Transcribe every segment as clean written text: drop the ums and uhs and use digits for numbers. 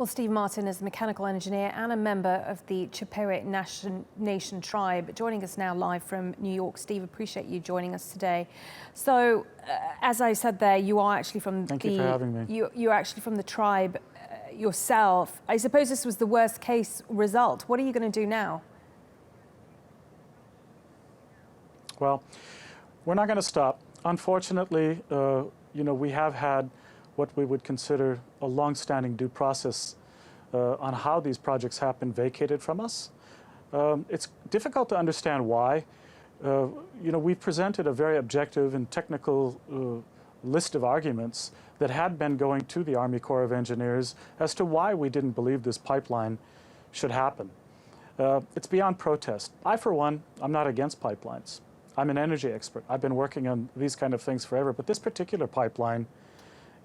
Well, Steve Martin is a mechanical engineer and a member of the Chippewa Nation tribe, joining us now live from New York. Steve, appreciate you joining us today. So, as I said there, you are actually from Thank you for having me. You're actually from the tribe yourself. I suppose this was the worst case result. What are you going to do now? Well, we're not going to stop. Unfortunately, we have had what we would consider a long-standing due process on how these projects happen vacated from us. It's difficult to understand why. We've presented a very objective and technical list of arguments that had been going to the Army Corps of Engineers as to why we didn't believe this pipeline should happen. It's beyond protest. I, for one, I'm not against pipelines. I'm an energy expert. I've been working on these kind of things forever, but this particular pipeline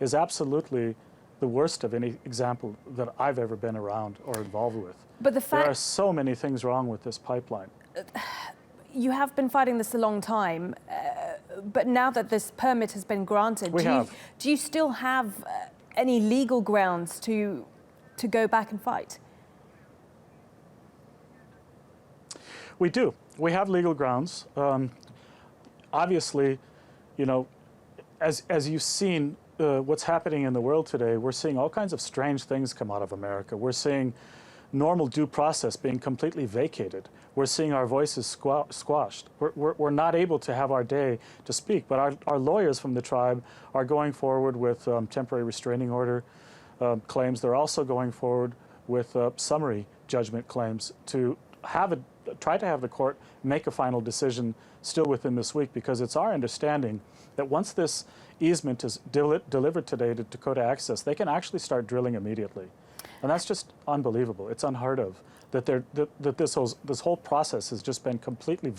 is absolutely the worst of any example that I've ever been around or involved with. But there are so many things wrong with this pipeline. You have been fighting this a long time, but now that this permit has been granted, do you still have any legal grounds to go back and fight? We do. We have legal grounds. Obviously, as you've seen, what's happening in the world today, we're seeing all kinds of strange things come out of America. We're seeing normal due process being completely vacated. We're seeing our voices squashed. We're not able to have our day to speak, but our lawyers from the tribe are going forward with temporary restraining order claims. They're also going forward with summary judgment claims to try to have the court make a final decision still within this week, because it's our understanding that once this easement is delivered today to Dakota Access, they can actually start drilling immediately. And that's just unbelievable. It's unheard of that this whole process has just been completely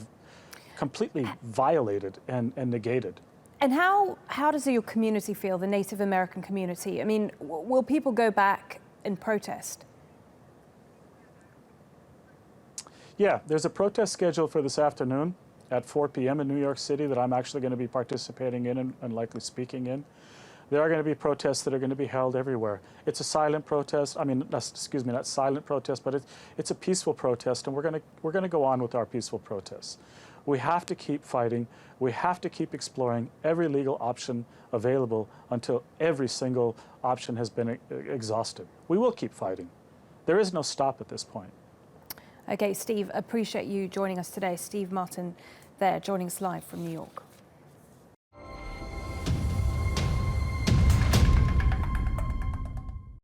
violated and negated. And how does your community feel, the Native American community? I mean, will people go back and protest? Yeah, there's a protest scheduled for this afternoon at 4 p.m. in New York City that I'm actually going to be participating in and likely speaking in. There are going to be protests that are going to be held everywhere. It's a silent protest. I mean, excuse me, not silent protest, but it's a peaceful protest, and we're going to go on with our peaceful protests. We have to keep fighting. We have to keep exploring every legal option available until every single option has been exhausted. We will keep fighting. There is no stop at this point. Okay, Steve, appreciate you joining us today. Steve Martin there, joining us live from New York.